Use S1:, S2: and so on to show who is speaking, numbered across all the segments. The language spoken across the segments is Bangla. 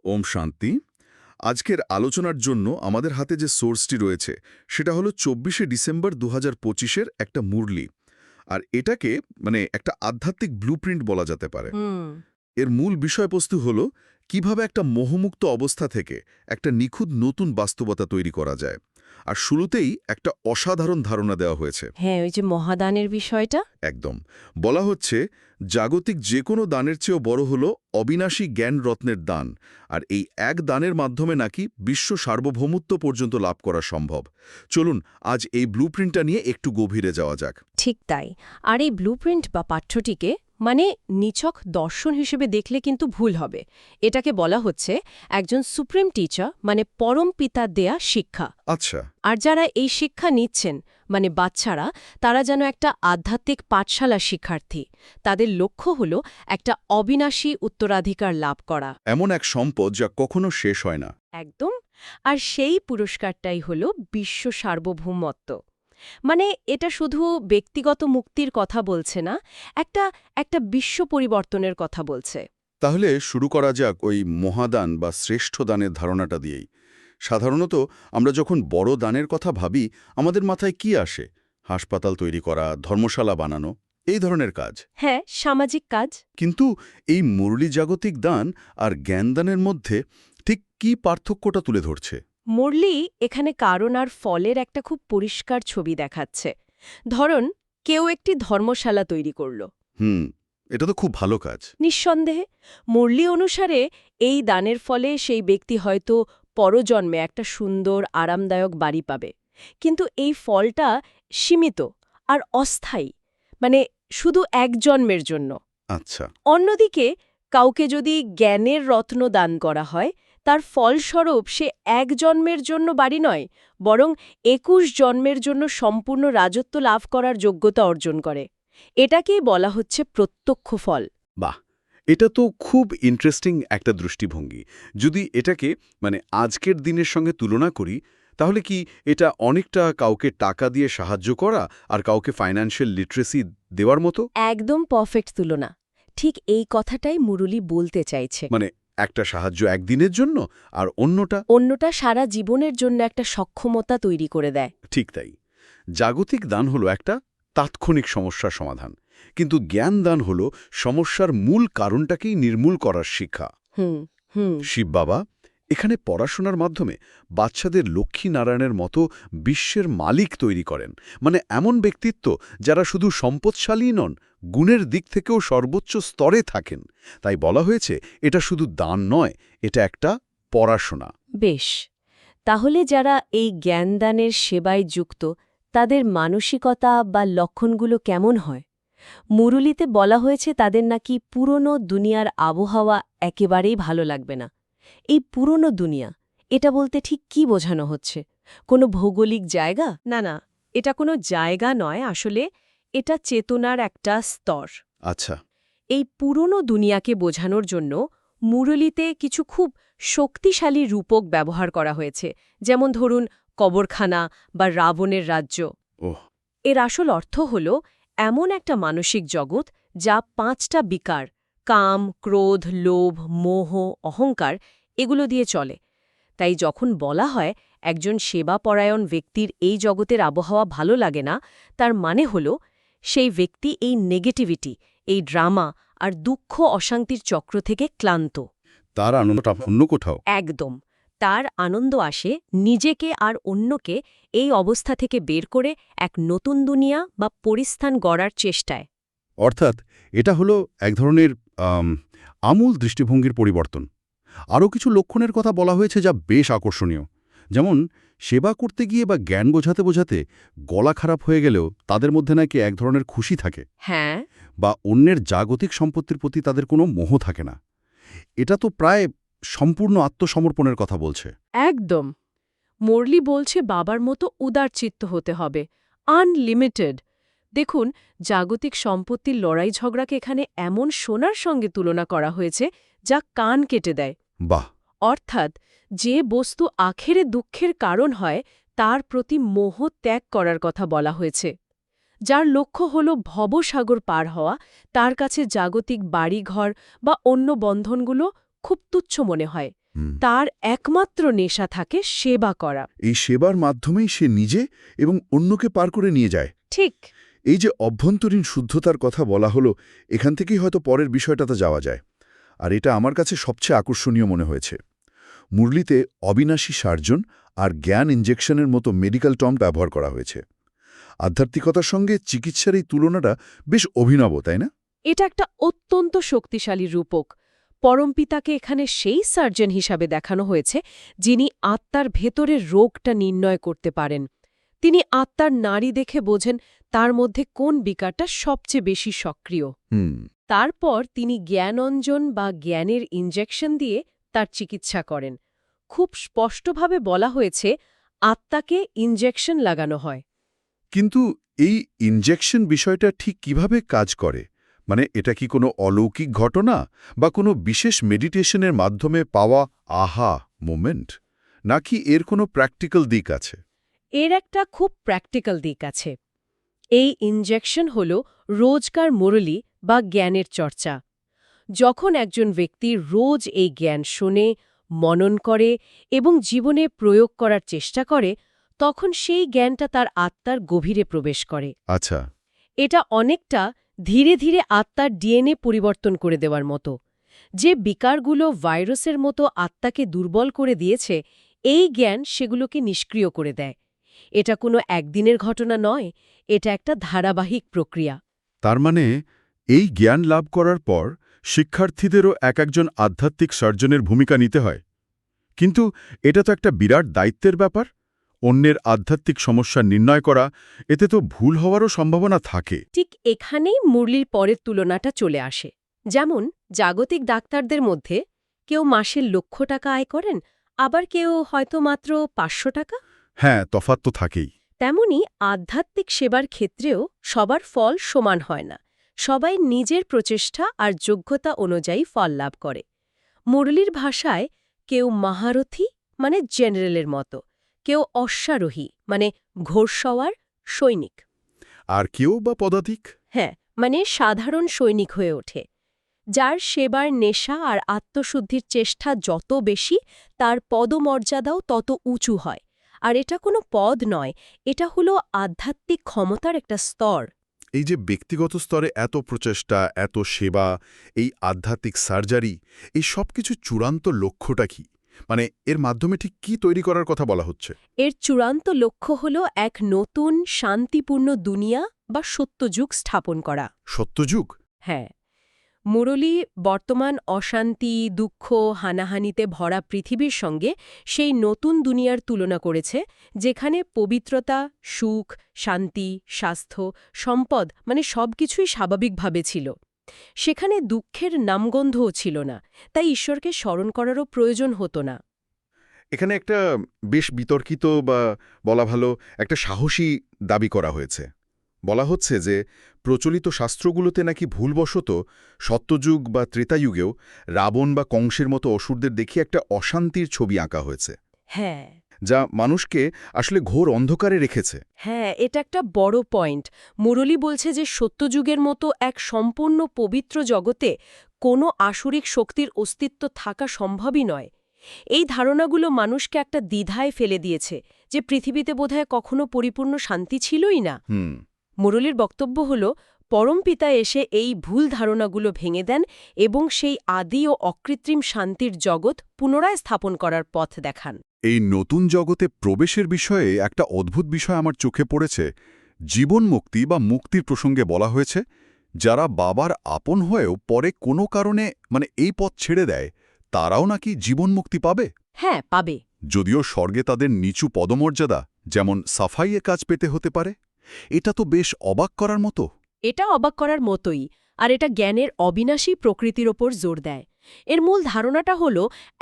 S1: ওম শান্তি। আজকের আলোচনার জন্য আমাদের হাতে যে সোর্সটি রয়েছে সেটা হলো ২৪শে ডিসেম্বর ২০২৫-এর একটা মুরলি। আর এটাকে একটা আধ্যাত্মিক ব্লুপ্রিন্ট বলা যেতে পারে।
S2: হুম।
S1: এর মূল বিষয়বস্তু হলো কিভাবে একটা মোহমুক্ত অবস্থা থেকে একটা নিখুঁত নতুন বাস্তবতা তৈরি করা যায়। আর শুরুতেই একটা অসাধারণ ধারণা দেওয়া হয়েছে।
S2: হ্যাঁ, ওই যে মহাদানের বিষয়টা।
S1: একদম। বলা হচ্ছে জাগতিক যে কোনো দানের চেয়েও বড় হলো অবিনাশী জ্ঞান রত্নের দান, আর এই এক দানের মাধ্যমে নাকি বিশ্ব সার্বভৌমত্ব পর্যন্ত লাভ করা সম্ভব। চলুন আজ এই ব্লুপ্রিন্টটা নিয়ে একটু গভীরে যাওয়া যাক।
S2: ঠিক তাই। আর এই ব্লুপ্রিন্ট বা পাঠ্যটিকে নিছক দর্শন হিসেবে দেখলে কিন্তু ভুল হবে। এটাকে বলা হচ্ছে একজন সুপ্রিম টিচার, পরম পিতার দেয়া শিক্ষা।
S1: আচ্ছা।
S2: আর যারা এই শিক্ষা নিচ্ছেন, বাচ্চারা, তারা যেন একটা আধ্যাত্মিক পাঠশালা শিক্ষার্থী। তাদের লক্ষ্য হল একটা অবিনাশী উত্তরাধিকার লাভ করা।
S1: এমন এক সম্পদ যা কখনো শেষ হয় না।
S2: একদম। আর সেই পুরস্কারটাই হল বিশ্ব সার্বভৌমত্ব। এটা শুধু ব্যক্তিগত মুক্তির কথা বলছে না, একটা একটা বিশ্ব পরিবর্তনের কথা বলছে।
S1: তাহলে শুরু করা যাক ওই মহাদান বা শ্রেষ্ঠ দানের ধারণাটা দিয়েই। সাধারণত আমরা যখন বড় দানের কথা ভাবি আমাদের মাথায় কি আসে? হাসপাতাল তৈরি করা, ধর্মশালা বানানো, এই ধরনের কাজ।
S2: হ্যাঁ, সামাজিক কাজ।
S1: কিন্তু এই মুরলী জাগতিক দান আর জ্ঞানদানের মধ্যে ঠিক কি পার্থক্যটা তুলে ধরছে?
S2: মুরলি এখানে কারণ আর ফলের একটা খুব পরিষ্কার ছবি দেখাচ্ছে। ধরুন, কেউ একটি ধর্মশালা তৈরি করল।
S1: এটা তো খুব ভালো কাজ।
S2: নিঃসন্দেহে মুরলি অনুসারে এই দানের ফলে সেই ব্যক্তি হয়তো পরজন্মে একটা সুন্দর আরামদায়ক বাড়ি পাবে। কিন্তু এই ফলটা সীমিত আর অস্থায়ী, শুধু এক জন্মের জন্য।
S1: আচ্ছা।
S2: অন্যদিকে কাউকে যদি জ্ঞানের রত্ন দান করা হয়, তার ফলস্বরূপ সে এক জন্মের জন্য বাড়ি নয়, বরং ২১ জন্মের জন্য সম্পূর্ণ রাজত্ব লাভ করার যোগ্যতা অর্জন করে। এটাকেই বলা হচ্ছে প্রত্যক্ষ ফল।
S3: বাহ! এটা তো খুব ইন্টারেস্টিং একটা দৃষ্টিভঙ্গি। যদি এটাকে আজকের দিনের সঙ্গে তুলনা করি, তাহলে কি এটা অনেকটা কাউকে টাকা দিয়ে সাহায্য করা আর কাউকে ফাইন্যান্সিয়াল লিটারেসি দেওয়ার মতো?
S2: একদম পারফেক্ট তুলনা। ঠিক এই কথাটাই মুরলী বলতে চাইছে।
S3: একটা সাহায্য একদিনের জন্য আর
S2: অন্যটা সারা জীবনের জন্য একটা সক্ষমতা তৈরি করে দেয়।
S3: ঠিক তাই। জাগতিক দান হলো একটা তাৎক্ষণিক সমস্যার সমাধান, কিন্তু জ্ঞান দান হলো সমস্যার মূল কারণটাকেই নির্মূল করার শিক্ষা।
S2: হুম হুম
S3: শিব বাবা এখানে পড়াশোনার মাধ্যমে বাচ্চাদের লক্ষ্মীনারায়ণের মতো বিশ্বের মালিক তৈরি করেন। এমন ব্যক্তিত্ব যারা শুধু সম্পদশালী নন, গুণের দিক থেকেও সর্বোচ্চ স্তরে থাকেন। তাই বলা হয়েছে এটা শুধু দান নয়, এটা একটা পড়াশোনা।
S2: বেশ, তাহলে যারা এই জ্ঞানদানের সেবায় যুক্ত, তাদের মানসিকতা বা লক্ষণগুলো কেমন হয়? মুরলীতে বলা হয়েছে তাদের নাকি পুরনো দুনিয়ার আবহাওয়া একেবারেই ভালো লাগবে না। এই পুরনো দুনিয়া, এটা বলতে ঠিক কি বোঝানো হচ্ছে? কোনো ভৌগোলিক জায়গা? না, এটা কোনো জায়গা নয়। আসলে এটা চেতনার একটা স্তর।
S3: আচ্ছা।
S2: এই পুরনো দুনিয়াকে বোঝানোর জন্য মুরলীতে কিছু খুব শক্তিশালী রূপক ব্যবহার করা হয়েছে, যেমন ধরুন কবরখানা বা রাবণের রাজ্য।
S3: ওহ।
S2: এর আসল অর্থ হল এমন একটা মানসিক জগৎ যা ৫টা বিকার, কাম, ক্রোধ, লোভ, মোহ, অহংকার, এগুলো দিয়ে চলে। তাই যখন বলা হয় একজন সেবাপরায়ণ ব্যক্তির এই জগতের আবহাওয়া ভালো লাগে না, তার মানে হল সেই ব্যক্তি এই নেগেটিভিটি, এই ড্রামা আর দুঃখ অশান্তির চক্র থেকে ক্লান্ত।
S3: তার আনন্দটা অন্য কোথাও।
S2: একদম। তার আনন্দ আসে নিজেকে আর অন্যকে এই অবস্থা থেকে বের করে এক নতুন দুনিয়া বা পরিস্থান গড়ার চেষ্টায়।
S3: অর্থাৎ এটা হলো এক ধরনের আমূল দৃষ্টিভঙ্গির পরিবর্তন। আরও কিছু লক্ষণের কথা বলা হয়েছে যা বেশ আকর্ষণীয়। যেমন সেবা করতে গিয়ে বা জ্ঞান বোঝাতে বোঝাতে গলা খারাপ হয়ে গেলেও তাদের মধ্যে নাকি এক ধরনের খুশি থাকে।
S2: হ্যাঁ।
S3: বা অন্যের জাগতিক সম্পত্তির প্রতি তাদের কোনো মোহ থাকে না। এটা তো প্রায় সম্পূর্ণ আত্মসমর্পণের কথা বলছে।
S2: একদম। মুরলী বলছে বাবার মতো উদারচিত্ত হতে হবে, আনলিমিটেড। দেখুন, জাগতিক সম্পত্তির লড়াই ঝগড়াকে এখানে এমন সোনার সঙ্গে তুলনা করা হয়েছে যা কান কেটে দেয়।
S3: বাহ!
S2: অর্থাৎ যে বস্তু আখেরে দুঃখের কারণ হয় তার প্রতি মোহ ত্যাগ করার কথা বলা হয়েছে। যার লক্ষ্য হল ভবসাগর পার হওয়া, তার কাছে জাগতিক বাড়িঘর বা অন্য বন্ধনগুলো খুব তুচ্ছ মনে হয়। তার একমাত্র নেশা থাকে সেবা করা।
S1: এই সেবার মাধ্যমেই সে নিজে এবং অন্যকে পার করে নিয়ে যায়।
S2: ঠিক।
S1: এই যে অভ্যন্তরীণ শুদ্ধতার কথা বলা হলো, এখান থেকেই হয়তো পরের বিষয়টাতে যাওয়া যায়। আর এটা আমার কাছে সবচেয়ে আকর্ষণীয় মনে হয়েছে। মুরলিতে অবিনাশী সার্জন আর জ্ঞান ইনজেকশনের মতো মেডিকেল টার্ম ব্যবহার করা হয়েছে। আধ্যাত্মিকতার সঙ্গে চিকিৎসার এই তুলনাটা বেশ অভিনব, তাই না?
S2: এটা একটা অত্যন্ত শক্তিশালী রূপক। পরমপিতাকে এখানে সেই সার্জন হিসাবে দেখানো হয়েছে যিনি আত্মার ভেতরের রোগটা নির্ণয় করতে পারেন। তিনি আত্মার নাড়ি দেখে বোঝেন তার মধ্যে কোন বিকারটা সবচেয়ে বেশি সক্রিয়। তারপর তিনি জ্ঞানঞ্জন বা জ্ঞানের ইনজেকশন দিয়ে তার চিকিৎসা করেন। খুব স্পষ্টভাবে বলা হয়েছে আত্মাকে ইনজেকশন লাগানো হয়।
S1: কিন্তু এই ইনজেকশন বিষয়টা ঠিক কিভাবে কাজ করে? মানে এটা কি কোনো অলৌকিক ঘটনা বা কোনো বিশেষ মেডিটেশনের মাধ্যমে পাওয়া আহা মোমেন্ট, নাকি এর কোনো প্র্যাকটিক্যাল দিক আছে?
S2: এর একটা খুব প্র্যাকটিক্যাল দিক আছে। এই ইনজেকশন হল রোজকার মুরলি বা জ্ঞানের চর্চা। যখন একজন ব্যক্তি রোজ এই জ্ঞান শোনে, মনন করে এবং জীবনে প্রয়োগ করার চেষ্টা করে, তখন সেই জ্ঞানটা তার আত্মার গভীরে প্রবেশ করে।
S1: আচ্ছা।
S2: এটা অনেকটা ধীরে ধীরে আত্মার ডিএনএ পরিবর্তন করে দেওয়ার মতো। যে বিকারগুলো ভাইরাসের মতো আত্মাকে দুর্বল করে দিয়েছে, এই জ্ঞান সেগুলোকে নিষ্ক্রিয় করে দেয়। এটা কোনো একদিনের ঘটনা নয়, এটা একটা ধারাবাহিক প্রক্রিয়া।
S1: তার মানে এই জ্ঞান লাভ করার পর শিক্ষার্থীদেরও একজন আধ্যাত্মিক সার্জনের ভূমিকা নিতে হয়। কিন্তু এটা তো একটা বিরাট দায়িত্বের ব্যাপার। অন্যের আধ্যাত্মিক সমস্যা নির্ণয় করা, এতে তো ভুল হওয়ারও সম্ভাবনা থাকে।
S2: ঠিক এখানেই মুরলির পরের তুলনাটা চলে আসে। যেমন জাগতিক ডাক্তারদের মধ্যে কেউ মাসে লক্ষ টাকা আয় করেন, আবার কেউ হয়তো মাত্র 500 টাকা।
S1: হ্যাঁ, তফাৎ তো থাকেই।
S2: তেমনি আধ্যাত্মিক সেবার ক্ষেত্রেও সবার ফল সমান হয় না। সবাই নিজের প্রচেষ্টা আর যোগ্যতা অনুযায়ী ফল লাভ করে। মুরলির ভাষায় কেউ মহারথী মানে জেনারেলের মতো, কেউ অশ্বারোহী মানে ঘোড়সওয়ার সৈনিক,
S1: আর কেউ বা পদাতিক?
S2: হ্যাঁ, মানে সাধারণ সৈনিক হয়ে ওঠে। যার সেবার নেশা আর আত্মশুদ্ধির চেষ্টা যত বেশি, তার পদমর্যাদাও তত উঁচু হয়। আর এটা কোনো পদ নয়, এটা হলো আধ্যাত্মিক ক্ষমতার একটা স্তর।
S1: এই যে ব্যক্তিগত স্তরে এত প্রচেষ্টা, এত সেবা, এই আধ্যাত্মিক সার্জারি, এই সব কিছু চূড়ান্ত লক্ষ্যটা কি? মানে এর মাধ্যমে ঠিক কি তৈরি করার কথা বলা হচ্ছে?
S2: এর চূড়ান্ত লক্ষ্য হল এক নতুন শান্তিপূর্ণ দুনিয়া বা সত্যযুগ স্থাপন করা।
S1: সত্যযুগ?
S2: হ্যাঁ, মুরলী বর্তমান অশান্তি, দুঃখ, হানাহানিতে ভরা পৃথিবীর সঙ্গে সেই নতুন দুনিয়ার তুলনা করেছে, যেখানে পবিত্রতা, সুখ, শান্তি, স্বাস্থ্য, সম্পদ মানে সবকিছুই স্বাভাবিকভাবে ছিল। সেখানে দুঃখের নামগন্ধও ছিল না, তাই ঈশ্বরকে স্মরণ করারও প্রয়োজন হতো না।
S1: এখানে একটা বেশ বিতর্কিত বা বলা ভালো একটা সাহসী দাবি করা হয়েছে। বলা হচ্ছে যে প্রচলিত শাস্ত্রগুলোতে নাকি ভুলবশত সত্যযুগ বা ত্রেতাযুগেও রাবণ বা কংসের মতো অসুরদের দেখিয়ে একটা অশান্তির ছবি আঁকা হয়েছে,
S2: হ্যাঁ
S1: যা মানুষকে আসলে ঘোর অন্ধকারে রেখেছে।
S2: হ্যাঁ, এটা একটা বড় পয়েন্ট। মুরলী বলছে যে সত্যযুগের মতো এক সম্পূর্ণ পবিত্র জগতে কোনো আসুরিক শক্তির অস্তিত্ব থাকা সম্ভবই নয়। এই ধারণাগুলো মানুষকে একটা দ্বিধায় ফেলে দিয়েছে যে পৃথিবীতে বোধহয় কখনো পরিপূর্ণ শান্তি ছিলই না। মুরলীর বক্তব্য হল পরমপিতা এসে এই ভুল ধারণাগুলো ভেঙে দেন এবং সেই আদি ও অকৃত্রিম শান্তির জগৎ পুনরায় স্থাপন করার পথ দেখান।
S1: এই নতুন জগতে প্রবেশের বিষয়ে একটা অদ্ভুত বিষয় আমার চোখে পড়েছে। জীবন মুক্তি বা মুক্তির প্রসঙ্গে বলা হয়েছে, যারা বাবার আপন হয়েও পরে কোনো কারণে এই পথ ছেড়ে দেয়, তারাও নাকি জীবন মুক্তি পাবে।
S2: হ্যাঁ, পাবে।
S1: যদিও স্বর্গে তাদের নিচু পদমর্যাদা, যেমন সাফাইয়ে কাজ পেতে হতে পারে। এটা তো বেশ অবাক করার মতো।
S2: এটা অবাক করার মতোই, আর এটা জ্ঞানের অবিনাশী প্রকৃতির ওপর জোর দেয়। এর মূল ধারণাটা হল,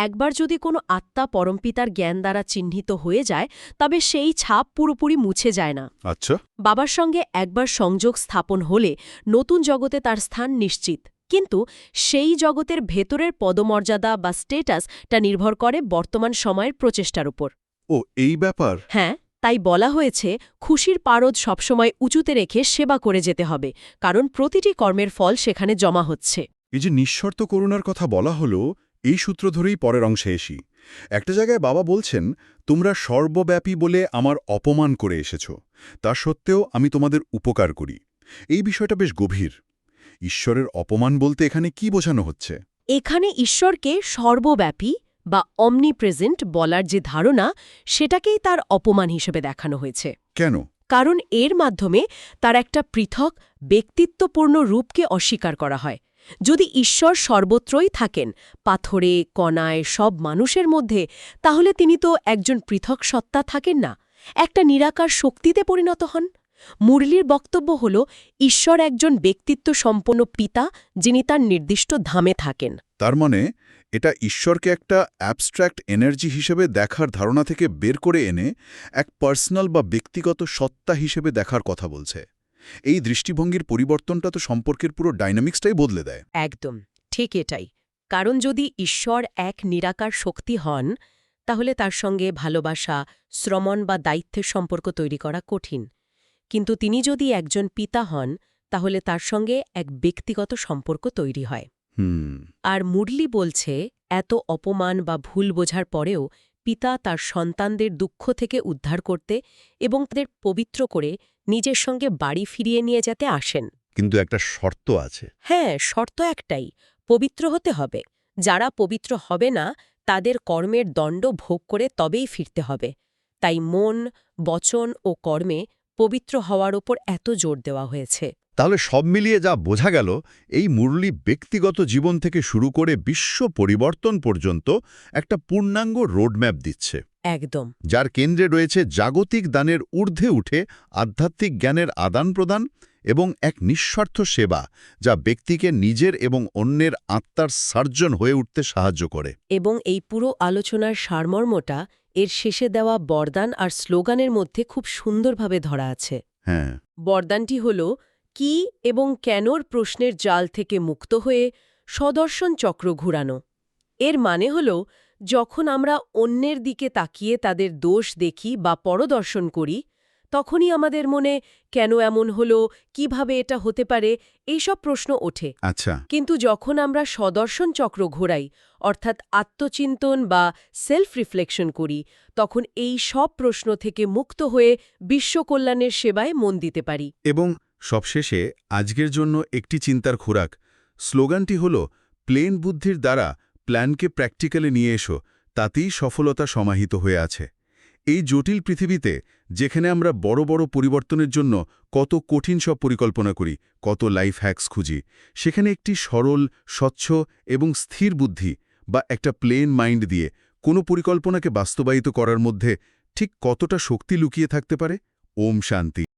S2: একবার যদি কোনো আত্মা পরমপিতার জ্ঞান দ্বারা চিহ্নিত হয়ে যায়, তবে সেই ছাপ পুরোপুরি মুছে যায় না।
S1: আচ্ছা।
S2: বাবার সঙ্গে একবার সংযোগ স্থাপন হলে নতুন জগতে তার স্থান নিশ্চিত। কিন্তু সেই জগতের ভেতরের পদমর্যাদা বা স্টেটাসটা নির্ভর করে বর্তমান সময়ের প্রচেষ্টার উপর।
S1: ও, এই ব্যাপার।
S2: হ্যাঁ, তাই বলা হয়েছে খুশির পারদ সবসময় উঁচুতে রেখে সেবা করে যেতে হবে, কারণ প্রতিটি কর্মের ফল সেখানে জমা হচ্ছে।
S1: এই যে নিঃশর্ত করুণার কথা বলা হলো,
S4: এই সূত্র ধরেই পরের অংশে এসি। একটা জায়গায় বাবা বলছেন, তোমরা সর্বব্যাপী বলে আমার অপমান করে এসেছ, তা সত্ত্বেও আমি তোমাদের উপকার করি। এই বিষয়টা বেশ গভীর। ঈশ্বরের অপমান বলতে এখানে কি বোঝানো হচ্ছে?
S2: এখানে ঈশ্বরকে সর্বব্যাপী বা অমনিপ্রেজেন্ট বলার যে ধারণা, সেটাকেই তার অপমান হিসেবে দেখানো হয়েছে।
S4: কেন?
S2: কারণ এর মাধ্যমে তার একটা পৃথক ব্যক্তিত্বপূর্ণ রূপকে অস্বীকার করা হয়। যদি ঈশ্বর সর্বত্রই থাকেন, পাথরে, কণায়, সব মানুষের মধ্যে, তাহলে তিনি তো একজন পৃথক সত্তা থাকেন না, একটা নিরাকার শক্তিতে পরিণত হন। মুরলির বক্তব্য হল, ঈশ্বর একজন ব্যক্তিত্ব সম্পন্ন পিতা, যিনি তার নির্দিষ্ট ধামে থাকেন।
S4: তার মানে এটা ঈশ্বরকে একটা অ্যাবস্ট্র্যাক্ট এনার্জি হিসেবে দেখার ধারণা থেকে বের করে এনে এক পার্সোনাল বা ব্যক্তিগত সত্তা হিসেবে দেখার কথা বলছে। এই দৃষ্টিভঙ্গির পরিবর্তনটা তো সম্পর্কের পুরো ডাইনামিক্সটাই বদলে দেয়।
S2: একদম ঠিক এটাই। কারণ যদি ঈশ্বর এক নিরাকার শক্তি হন, তাহলে তার সঙ্গে ভালোবাসা, শ্রমণ বা দায়িত্বের সম্পর্ক তৈরি করা কঠিন। কিন্তু তিনি যদি একজন পিতা হন, তাহলে তার সঙ্গে এক ব্যক্তিগত সম্পর্ক তৈরি হয়। আর মুরলি বলছে, এত অপমান বা ভুল বোঝার পরেও পিতা তার সন্তানদের দুঃখ থেকে উদ্ধার করতে এবং তাদের পবিত্র করে নিজের সঙ্গে বাড়ি ফিরিয়ে নিয়ে যেতে আসেন।
S3: কিন্তু একটা শর্ত আছে।
S2: হ্যাঁ, শর্ত একটাই, পবিত্র হতে হবে। যারা পবিত্র হবে না, তাদের কর্মের দণ্ড ভোগ করে তবেই ফিরতে হবে। তাই মন, বচন ও কর্মে পবিত্র হওয়ার ওপর এত জোর দেওয়া হয়েছে।
S3: তাহলে সব মিলিয়ে যা বোঝা গেল, এই মুরলি ব্যক্তিগত জীবন থেকে শুরু করে বিশ্ব পরিবর্তন পর্যন্ত একটা পূর্ণাঙ্গ রোডম্যাপ দিচ্ছে,
S2: একদম।
S3: যার কেন্দ্রে রয়েছে জাগতিক দানের ঊর্ধ্বে উঠে আধ্যাত্মিক জ্ঞানের আদান-প্রদান এবং এক নিঃস্বার্থ সেবা, যা ব্যক্তিকে নিজের এবং অন্যের আত্মার সার্জন হয়ে উঠতে সাহায্য করে।
S2: এবং এই পুরো আলোচনার সারমর্মটা এর শেষে দেওয়া বরদান আর স্লোগানের মধ্যে খুব সুন্দরভাবে ধরা আছে।
S3: হ্যাঁ,
S2: বরদানটি হল, কি এবং কেনর প্রশ্নের জাল থেকে মুক্ত হয়ে সদর্শন চক্র ঘুরানো। এর মানে হল, যখন আমরা অন্যের দিকে তাকিয়ে তাদের দোষ দেখি বা পরদর্শন করি, তখনই আমাদের মনে কেন এমন হলো, কিভাবে এটা হতে পারে, এইসব প্রশ্ন ওঠে।
S4: আচ্ছা,
S2: কিন্তু যখন আমরা সদর্শন চক্র ঘোরাই, অর্থাৎ আত্মচিন্তন বা সেলফ রিফ্লেকশন করি, তখন এই সব প্রশ্ন থেকে মুক্ত হয়ে বিশ্বকল্যাণের সেবায় মন দিতে পারি।
S4: এবং সবশেষে আজকের জন্য একটি চিন্তার খোরাক। স্লোগানটি হল, প্লেন বুদ্ধির দ্বারা প্ল্যানকে প্র্যাকটিক্যালে নিয়ে এসো, তাতেই সফলতা সমাহিত হয়ে আছে। এই জটিল পৃথিবীতে, যেখানে আমরা বড় বড় পরিবর্তনের জন্য কত কঠিন সব পরিকল্পনা করি, কত লাইফ হ্যাকস খুঁজি, সেখানে একটি সরল, স্বচ্ছ এবং স্থির বুদ্ধি বা একটা প্লেন মাইন্ড দিয়ে কোনো পরিকল্পনাকে বাস্তবায়িত করার মধ্যে ঠিক কতটা শক্তি লুকিয়ে থাকতে পারে। ওম শান্তি।